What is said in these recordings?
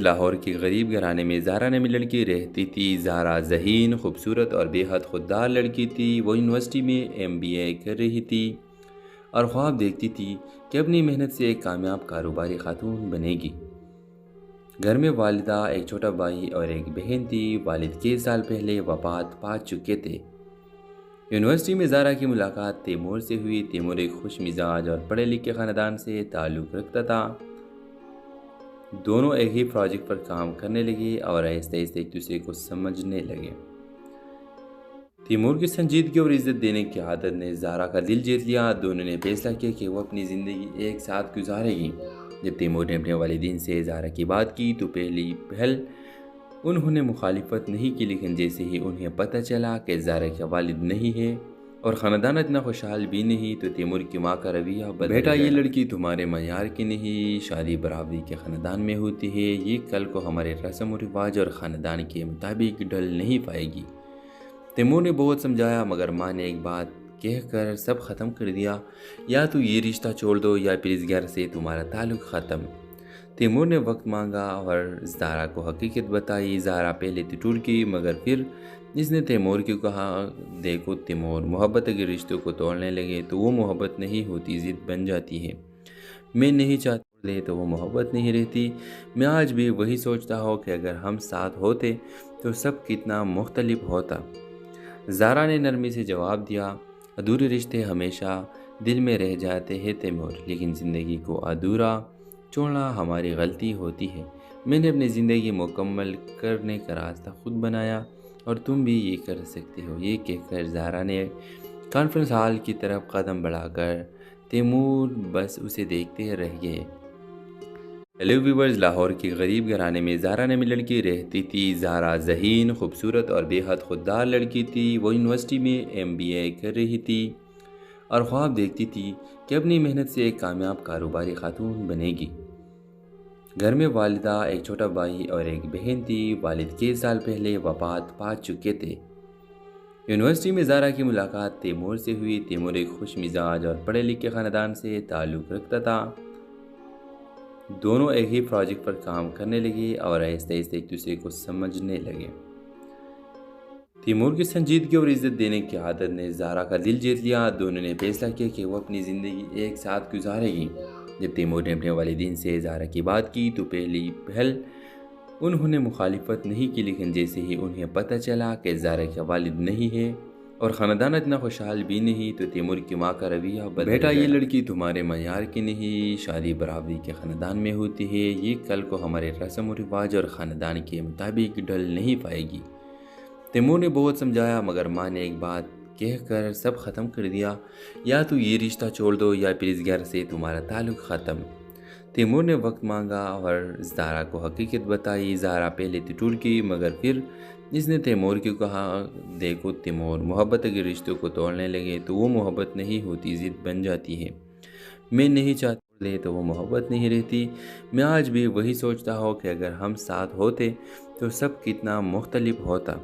لاہور کے غریب گھرانے میں زارا نامی لڑکی رہتی تھی۔ زارا ذہین، خوبصورت اور بے حد خوددار لڑکی تھی۔ وہ یونیورسٹی میں MBA کر رہی تھی اور خواب دیکھتی تھی کہ اپنی محنت سے ایک کامیاب کاروباری خاتون بنے گی۔ گھر میں والدہ، ایک چھوٹا بھائی اور ایک بہن تھی۔ والد 6 سال پہلے وفات پا چکے تھے۔ یونیورسٹی میں زارا کی ملاقات تیمور سے ہوئی۔ تیمور ایک خوش مزاج اور پڑھے لکھے خاندان سے تعلق رکھتا تھا۔ دونوں ایک ہی پروجیکٹ پر کام کرنے لگے اور آہستہ آہستہ ایک دوسرے کو سمجھنے لگے۔ تیمور کی سنجیدگی اور عزت دینے کی عادت نے زارا کا دل جیت لیا۔ دونوں نے فیصلہ کیا کہ وہ اپنی زندگی ایک ساتھ گزارے گی۔ جب تیمور نے اپنے والدین سے زارا کی بات کی تو پہلی پہل انہوں نے مخالفت نہیں کی، لیکن جیسے ہی انہیں پتہ چلا کہ زارا کا والد نہیں ہے اور خاندان اتنا خوشحال بھی نہیں تو تیمور کی ماں کا رویہ بدل گیا۔ بیٹا، یہ لڑکی تمہارے معیار کی نہیں، شادی برابری کے خاندان میں ہوتی ہے، یہ کل کو ہمارے رسم و رواج اور خاندان کے مطابق ڈھل نہیں پائے گی۔ تیمور نے بہت سمجھایا مگر ماں نے ایک بات کہہ کر سب ختم کر دیا، یا تو یہ رشتہ چھوڑ دو یا پھر اس گھر سے تمہارا تعلق ختم۔ تیمور نے وقت مانگا اور زارا کو حقیقت بتائی۔ زارا پہلے تو ٹوٹ گئی مگر پھر اس نے تیمور کو کہا، دیکھو تیمور، محبت اگر رشتوں کو توڑنے لگے تو وہ محبت نہیں ہوتی، ضد بن جاتی ہے۔ میں نہیں چاہتا دے تو وہ محبت نہیں رہتی۔ میں آج بھی وہی سوچتا ہوں کہ اگر ہم ساتھ ہوتے تو سب کتنا مختلف ہوتا۔ زارا نے نرمی سے جواب دیا، ادھورے رشتے ہمیشہ دل میں رہ جاتے ہیں تیمور، لیکن زندگی کو ادھورا چھوڑنا ہماری غلطی ہوتی ہے۔ میں نے اپنی زندگی مکمل کرنے کا راستہ خود بنایا اور تم بھی یہ کر سکتے ہو۔ یہ کہہ کر زارا نے کانفرنس ہال کی طرف قدم بڑھا کر تیمور بس اسے دیکھتے رہ گئے۔ ہیلو ویورز، لاہور کے غریب گھرانے میں زارا نامی لڑکی رہتی تھی۔ زارا ذہین، خوبصورت اور بے حد خوددار لڑکی تھی۔ وہ یونیورسٹی میں MBA کر رہی تھی اور خواب دیکھتی تھی کہ اپنی محنت سے ایک کامیاب کاروباری خاتون بنے گی۔ گھر میں والدہ، ایک چھوٹا بھائی اور ایک بہن تھی۔ والد 6 سال پہلے وفات پا چکے تھے۔ یونیورسٹی میں زارا کی ملاقات تیمور سے ہوئی۔ تیمور ایک خوش مزاج اور پڑھے لکھے خاندان سے تعلق رکھتا تھا۔ دونوں ایک ہی پروجیکٹ پر کام کرنے لگے اور آہستہ آہستہ ایک دوسرے کو سمجھنے لگے۔ تیمور کی سنجیدگی اور عزت دینے کی عادت نے زارا کا دل جیت لیا۔ دونوں نے فیصلہ کیا کہ وہ اپنی زندگی ایک ساتھ گزارے گی۔ جب تیمور نے اپنے والدین سے زارا کی بات کی تو پہلی پہل انہوں نے مخالفت نہیں کی، لیکن جیسے ہی انہیں پتہ چلا کہ زارا کا والد نہیں ہے اور خاندان اتنا خوشحال بھی نہیں تو تیمور کی ماں کا رویہ بدل گیا۔ بیٹا، یہ لڑکی تمہارے معیار کی نہیں، شادی برابری کے خاندان میں ہوتی ہے، یہ کل کو ہمارے رسم و رواج اور خاندان کے مطابق ڈھل نہیں پائے گی۔ تیمور نے بہت سمجھایا مگر ماں نے ایک بات کہہ کر سب ختم کر دیا، یا تو یہ رشتہ چھوڑ دو یا پھر اس گھر سے تمہارا تعلق ختم۔ تیمور نے وقت مانگا اور زارا کو حقیقت بتائی۔ زارا پہلے تو ٹوٹ گئی مگر پھر اس نے تیمور کو کہا، دیکھو تیمور، محبت اگر رشتوں کو توڑنے لگے تو وہ محبت نہیں ہوتی، ضد بن جاتی ہے۔ میں نہیں چاہتا دے تو وہ محبت نہیں رہتی۔ میں آج بھی وہی سوچتا ہوں کہ اگر ہم ساتھ ہوتے تو سب کتنا مختلف ہوتا۔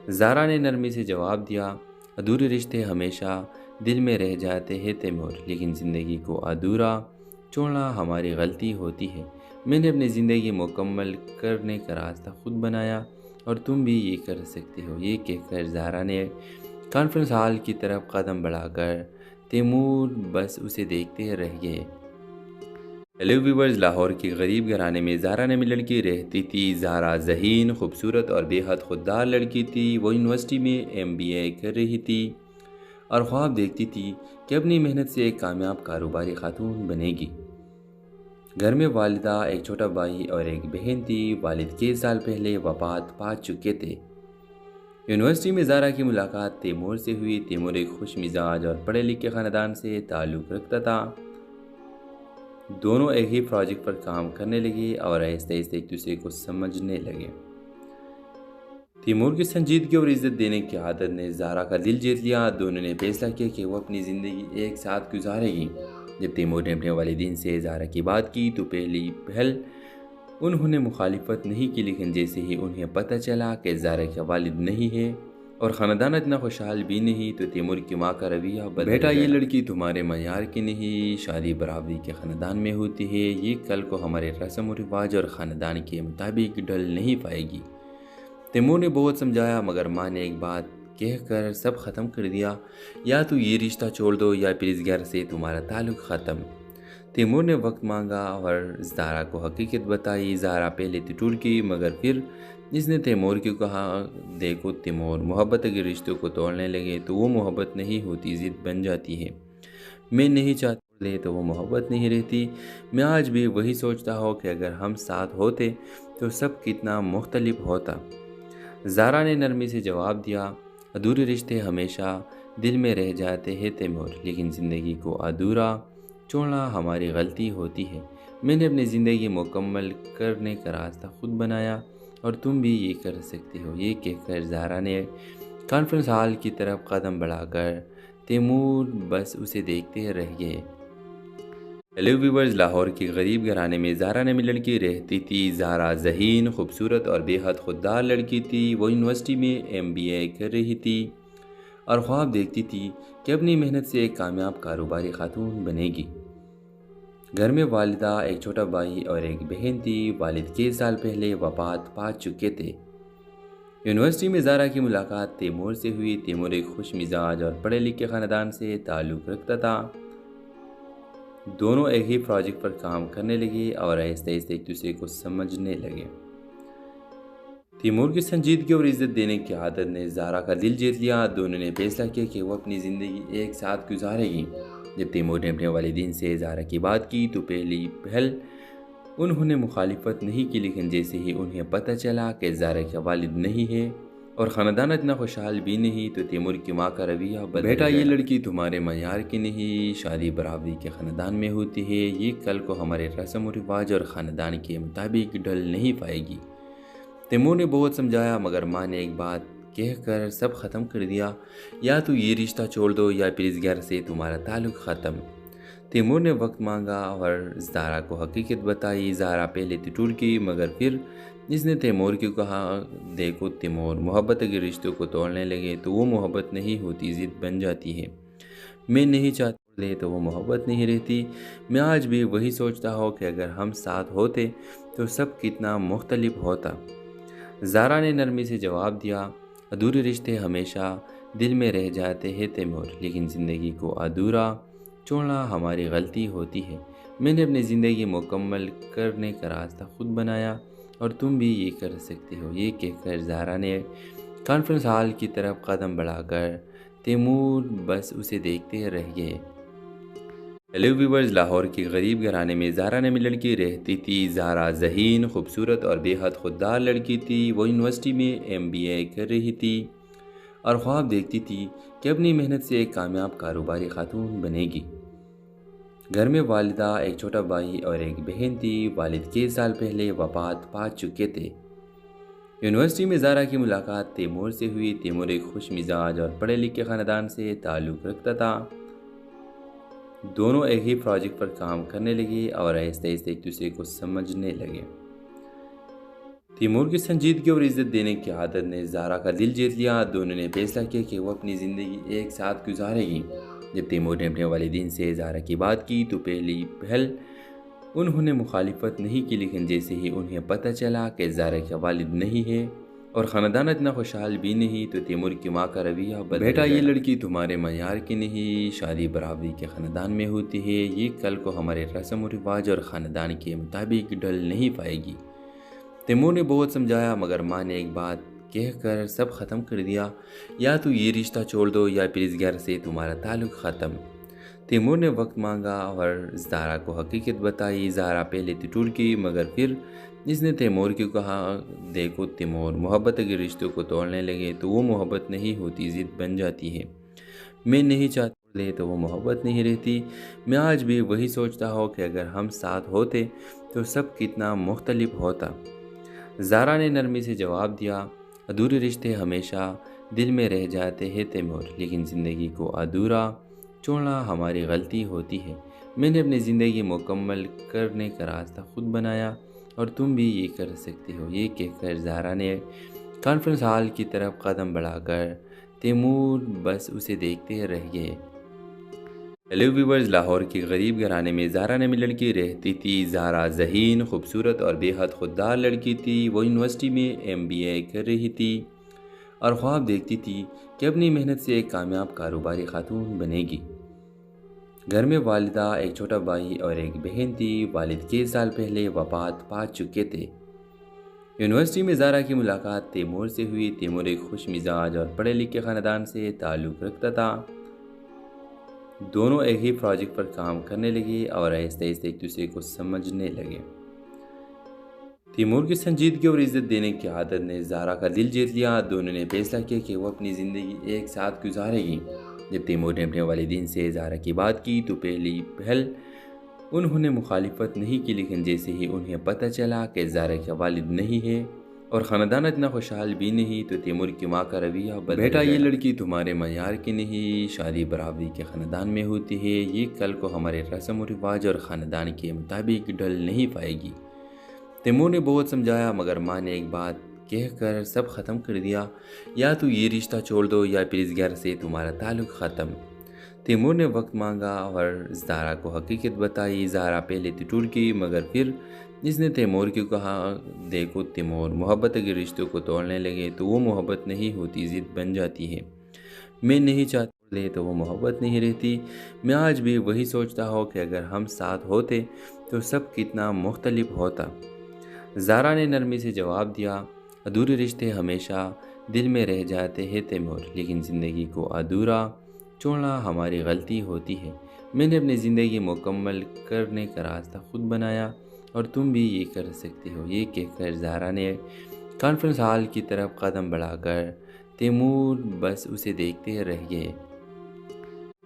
زارا نے نرمی سے جواب دیا، ادھورے رشتے ہمیشہ دل میں رہ جاتے ہیں تیمور، لیکن زندگی کو ادھورا چھوڑنا ہماری غلطی ہوتی ہے۔ میں نے اپنی زندگی مکمل کرنے کا راستہ خود بنایا اور تم بھی یہ کر سکتے ہو۔ یہ کہہ کر زارا نے کانفرنس ہال کی طرف قدم بڑھا کر تیمور بس اسے دیکھتے رہ گئے۔ ہیلو ویورز، لاہور کے غریب گھرانے میں زارا نامی لڑکی رہتی تھی۔ زارا ذہین، خوبصورت اور بے حد خوددار لڑکی تھی۔ وہ یونیورسٹی میں MBA کر رہی تھی اور خواب دیکھتی تھی کہ اپنی محنت سے ایک کامیاب کاروباری خاتون بنے گی۔ گھر میں والدہ، ایک چھوٹا بھائی اور ایک بہن تھی۔ والد 6 سال پہلے وفات پا چکے تھے۔ یونیورسٹی میں زارا کی ملاقات تیمور سے ہوئی۔ تیمور ایک خوش مزاج اور پڑھے لکھے خاندان سے تعلق رکھتا تھا۔ دونوں ایک ہی پروجیکٹ پر کام کرنے لگے اور آہستہ آہستہ ایک دوسرے کو سمجھنے لگے۔ تیمور کی سنجیدگی اور عزت دینے کی عادت نے زارا کا دل جیت لیا۔ دونوں نے فیصلہ کیا کہ وہ اپنی زندگی ایک ساتھ گزارے گی۔ جب تیمور نے اپنے والدین سے زارا کی بات کی تو پہلی پہل انہوں نے مخالفت نہیں کی، لیکن جیسے ہی انہیں پتہ چلا کہ زارا کا والد نہیں ہے اور خاندان اتنا خوشحال بھی نہیں تو تیمور کی ماں کا رویہ بدل گیا۔ بیٹا یہ لڑکی تمہارے معیار کی نہیں، شادی برابری کے خاندان میں ہوتی ہے، یہ کل کو ہمارے رسم و رواج اور خاندان کے مطابق ڈھل نہیں پائے گی۔ تیمور نے بہت سمجھایا مگر ماں نے ایک بات کہہ کر سب ختم کر دیا، یا تو یہ رشتہ چھوڑ دو یا پھر اس گھر سے تمہارا تعلق ختم۔ تیمور نے وقت مانگا اور زہرا کو حقیقت بتائی۔ زہرا پہلے تو ٹوٹ گئی مگر پھر اس نے تیمور کو کہا، دیکھو تیمور، محبت اگر رشتوں کو توڑنے لگے تو وہ محبت نہیں ہوتی، ضد بن جاتی ہے۔ میں نہیں چاہتا تو وہ محبت نہیں رہتی۔ میں آج بھی وہی سوچتا ہوں کہ اگر ہم ساتھ ہوتے تو سب کتنا مختلف ہوتا۔ زہرا نے نرمی سے جواب دیا، ادھورے رشتے ہمیشہ دل میں رہ جاتے ہیں تیمور، لیکن زندگی کو ادھورا چھوڑنا ہماری غلطی ہوتی ہے۔ میں نے اپنی زندگی مکمل کرنے کا راستہ خود بنایا اور تم بھی یہ کر سکتے ہو۔ یہ کہہ کر زہرا نے کانفرنس ہال کی طرف قدم بڑھا کر تیمور بس اسے دیکھتے رہ گئے۔ ہیلو ویورز، لاہور کے غریب گھرانے میں زہرا نامی لڑکی رہتی تھی۔ زہرا ذہین، خوبصورت اور بے حد خوددار لڑکی تھی۔ وہ یونیورسٹی میں MBA کر رہی تھی اور خواب دیکھتی تھی کہ اپنی محنت سے ایک کامیاب کاروباری خاتون بنے گی۔ گھر میں والدہ، ایک چھوٹا بھائی اور ایک بہن تھی۔ والد 6 سال پہلے وفات پا چکے تھے۔ یونیورسٹی میں زہرا کی ملاقات تیمور سے ہوئی۔ تیمور ایک خوش مزاج اور پڑھے لکھے خاندان سے تعلق رکھتا تھا۔ دونوں ایک ہی پروجیکٹ پر کام کرنے لگے اور آہستہ آہستہ ایک دوسرے کو سمجھنے لگے۔ تیمور کی سنجیدگی اور عزت دینے کی عادت نے زہرا کا دل جیت لیا۔ دونوں نے فیصلہ کیا کہ وہ اپنی زندگی ایک ساتھ گزارے گی۔ جب تیمور نے اپنے والدین سے زہرا کی بات کی تو پہلی پہل انہوں نے مخالفت نہیں کی، لیکن جیسے ہی انہیں پتہ چلا کہ زہرا کا والد نہیں ہے اور خاندان اتنا خوشحال بھی نہیں تو تیمور کی ماں کا رویہ بدل گیا۔ بیٹا یہ لڑکی تمہارے معیار کی نہیں، شادی برابری کے خاندان میں ہوتی ہے، یہ کل کو ہمارے رسم و رواج اور خاندان کے مطابق ڈھل نہیں پائے گی۔ تیمور نے بہت سمجھایا مگر ماں نے ایک بات کہہ کر سب ختم کر دیا، یا تو یہ رشتہ چھوڑ دو یا پھر اس گھر سے تمہارا تعلق ختم۔ تیمور نے وقت مانگا اور زہرا کو حقیقت بتائی۔ زہرا پہلے تو ٹوٹ گئی مگر پھر اس نے تیمور کو کہا، دیکھو تیمور، محبت اگر رشتوں کو توڑنے لگے تو وہ محبت نہیں ہوتی، ضد بن جاتی ہے۔ میں نہیں چاہتا تو وہ محبت نہیں رہتی۔ میں آج بھی وہی سوچتا ہوں کہ اگر ہم ساتھ ہوتے تو سب کتنا مختلف ہوتا۔ زہرا نے نرمی سے جواب دیا، ادھورے رشتے ہمیشہ دل میں رہ جاتے ہیں تیمور، لیکن زندگی کو ادھورا چھوڑنا ہماری غلطی ہوتی ہے۔ میں نے اپنی زندگی مکمل کرنے کا راستہ خود بنایا اور تم بھی یہ کر سکتے ہو۔ یہ کہہ کر زہرا نے کانفرنس ہال کی طرف قدم بڑھا کر تیمور بس اسے دیکھتے رہ گئے۔ ہیلو ویورز، لاہور کے غریب گھرانے میں زہرا نامی لڑکی رہتی تھی۔ زہرا ذہین، خوبصورت اور بے حد خوددار لڑکی تھی۔ وہ یونیورسٹی میں MBA کر رہی تھی اور خواب دیکھتی تھی کہ اپنی محنت سے ایک کامیاب کاروباری خاتون بنے گی۔ گھر میں والدہ، ایک چھوٹا بھائی اور ایک بہن تھی۔ والد 6 سال پہلے وفات پا چکے تھے۔ یونیورسٹی میں زہرا کی ملاقات تیمور سے ہوئی۔ تیمور ایک خوش مزاج اور پڑھے لکھے خاندان سے تعلق رکھتا تھا۔ دونوں ایک ہی پروجیکٹ پر کام کرنے لگے اور آہستہ آہستہ ایک دوسرے کو سمجھنے لگے۔ تیمور کی سنجیدگی اور عزت دینے کی عادت نے زہرا کا دل جیت لیا۔ دونوں نے فیصلہ کیا کہ وہ اپنی زندگی ایک ساتھ گزارے گی۔ جب تیمور نے اپنے والدین سے زہرا کی بات کی تو پہلی پہل انہوں نے مخالفت نہیں کی، لیکن جیسے ہی انہیں پتہ چلا کہ زہرا کا والد نہیں ہے اور خاندان اتنا خوشحال بھی نہیں تو تیمور کی ماں کا رویہ بدل گیا۔ بیٹا یہ لڑکی تمہارے معیار کی نہیں، شادی برابری کے خاندان میں ہوتی ہے، یہ کل کو ہمارے رسم و رواج اور خاندان کے مطابق ڈھل نہیں پائے گی۔ تیمور نے بہت سمجھایا مگر ماں نے ایک بات کہہ کر سب ختم کر دیا، یا تو یہ رشتہ چھوڑ دو یا پھر اس گھر سے تمہارا تعلق ختم۔ تیمور نے وقت مانگا اور زہرا کو حقیقت بتائی۔ زہرا پہلے تو ٹوٹ گئی مگر پھر اس نے تیمور کو کہا، دیکھو تیمور، محبت اگر رشتوں کو توڑنے لگے تو وہ محبت نہیں ہوتی، ضد بن جاتی ہے۔ میں نہیں چاہتا تو وہ محبت نہیں رہتی۔ میں آج بھی وہی سوچتا ہوں کہ اگر ہم ساتھ ہوتے تو سب کتنا مختلف ہوتا۔ زہرا نے نرمی سے جواب دیا، ادھورے رشتے ہمیشہ دل میں رہ جاتے ہیں تیمور، لیکن زندگی کو ادھورا چھوڑنا ہماری غلطی ہوتی ہے۔ میں نے اپنی زندگی مکمل کرنے کا راستہ خود بنایا اور تم بھی یہ کر سکتے ہو۔ یہ کہہ کر زہرا نے کانفرنس ہال کی طرف قدم بڑھا کر تیمور بس اسے دیکھتے رہ گئے۔ ہیلو ویورز، لاہور کے غریب گھرانے میں زہرا نامی لڑکی رہتی تھی۔ زہرا ذہین، خوبصورت اور بے حد خوددار لڑکی تھی۔ وہ یونیورسٹی میں MBA کر رہی تھی اور خواب دیکھتی تھی کہ اپنی محنت سے ایک کامیاب کاروباری خاتون بنے گی۔ گھر میں والدہ، ایک چھوٹا بھائی اور ایک بہن تھی۔ والد کئی سال پہلے وفات پا چکے تھے۔ یونیورسٹی میں زہرا کی ملاقات تیمور سے ہوئی۔ تیمور ایک خوش مزاج اور پڑھے لکھے خاندان سے تعلق رکھتا تھا۔ دونوں ایک ہی پروجیکٹ پر کام کرنے لگے اور آہستہ آہستہ ایک دوسرے کو سمجھنے لگے۔ تیمور کی سنجیدگی اور عزت دینے کی عادت نے زہرا کا دل جیت لیا۔ دونوں نے فیصلہ کیا کہ وہ اپنی زندگی ایک ساتھ گزارے گی۔ جب تیمور نے اپنے والدین سے زہرا کی بات کی تو پہلی پہل انہوں نے مخالفت نہیں کی، لیکن جیسے ہی انہیں پتہ چلا کہ زہرا کا والد نہیں ہے اور خاندان اتنا خوشحال بھی نہیں، تو تیمور کی ماں کا رویہ بدل گیا۔ بیٹا، یہ لڑکی تمہارے معیار کی نہیں، شادی برابری کے خاندان میں ہوتی ہے، یہ کل کو ہمارے رسم و رواج اور خاندان کے مطابق ڈھل نہیں پائے گی۔ تیمور نے بہت سمجھایا مگر ماں نے ایک بات کہہ کر سب ختم کر دیا، یا تو یہ رشتہ چھوڑ دو یا پھر اس گھر سے تمہارا تعلق ختم۔ تیمور نے وقت مانگا اور زہرا کو حقیقت بتائی۔ زہرا پہلے تو ٹوٹ گئی مگر پھر اس نے تیمور کو کہا، دیکھو تیمور، محبت اگر رشتوں کو توڑنے لگے تو وہ محبت نہیں ہوتی، ضد بن جاتی ہے۔ میں نہیں چاہتا دے تو وہ محبت نہیں رہتی۔ میں آج بھی وہی سوچتا ہوں کہ اگر ہم ساتھ ہوتے تو سب کتنا مختلف ہوتا۔ زہرا نے نرمی سے جواب دیا، ادھورے رشتے ہمیشہ دل میں رہ جاتے ہیں تیمور، لیکن زندگی کو ادھورا چھوڑنا ہماری غلطی ہوتی ہے۔ میں نے اپنی زندگی مکمل کرنے کا راستہ خود بنایا اور تم بھی یہ کر سکتے ہو۔ یہ کہہ کر زہرا نے کانفرنس ہال کی طرف قدم بڑھا کر تیمور بس اسے دیکھتے رہ گئے۔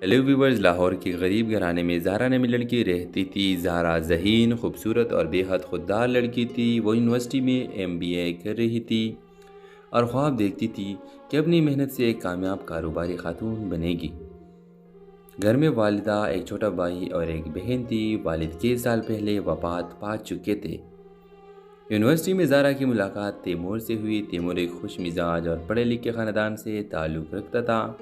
ہیلو ویورز، لاہور کے غریب گھرانے میں زہرا نامی لڑکی رہتی تھی۔ زہرا ذہین، خوبصورت اور بے حد خوددار لڑکی تھی۔ وہ یونیورسٹی میں MBA کر رہی تھی اور خواب دیکھتی تھی کہ اپنی محنت سے ایک کامیاب کاروباری خاتون بنے گی۔ گھر میں والدہ، ایک چھوٹا بھائی اور ایک بہن تھی۔ والد کئی سال پہلے وفات پا چکے تھے۔ یونیورسٹی میں زہرا کی ملاقات تیمور سے ہوئی۔ تیمور ایک خوش مزاج اور پڑھے لکھے خاندان سے تعلق رکھتا تھا۔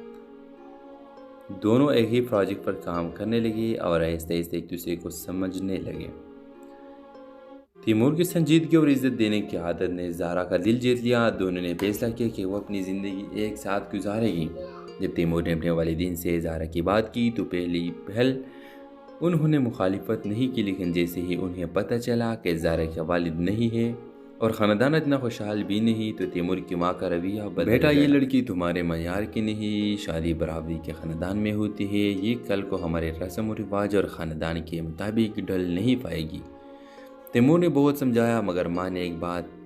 دونوں ایک ہی پروجیکٹ پر کام کرنے لگے اور آہستہ آہستہ ایک دوسرے کو سمجھنے لگے۔ تیمور کی سنجیدگی اور عزت دینے کی عادت نے زہرا کا دل جیت لیا۔ دونوں نے فیصلہ کیا کہ وہ اپنی زندگی ایک ساتھ گزارے گی۔ جب تیمور نے اپنے والدین سے زہرا کی بات کی تو پہلی پہل انہوں نے مخالفت نہیں کی، لیکن جیسے ہی انہیں پتہ چلا کہ زہرا کا والد نہیں ہے اور خاندان اتنا خوشحال بھی نہیں، تو تیمور کی ماں کا رویہ بدل گیا۔ بیٹا، یہ لڑکی تمہارے معیار کی نہیں، شادی برابری کے خاندان میں ہوتی ہے، یہ کل کو ہمارے رسم و رواج اور خاندان کے مطابق ڈھل نہیں پائے گی۔ تیمور نے بہت سمجھایا مگر ماں نے ایک بات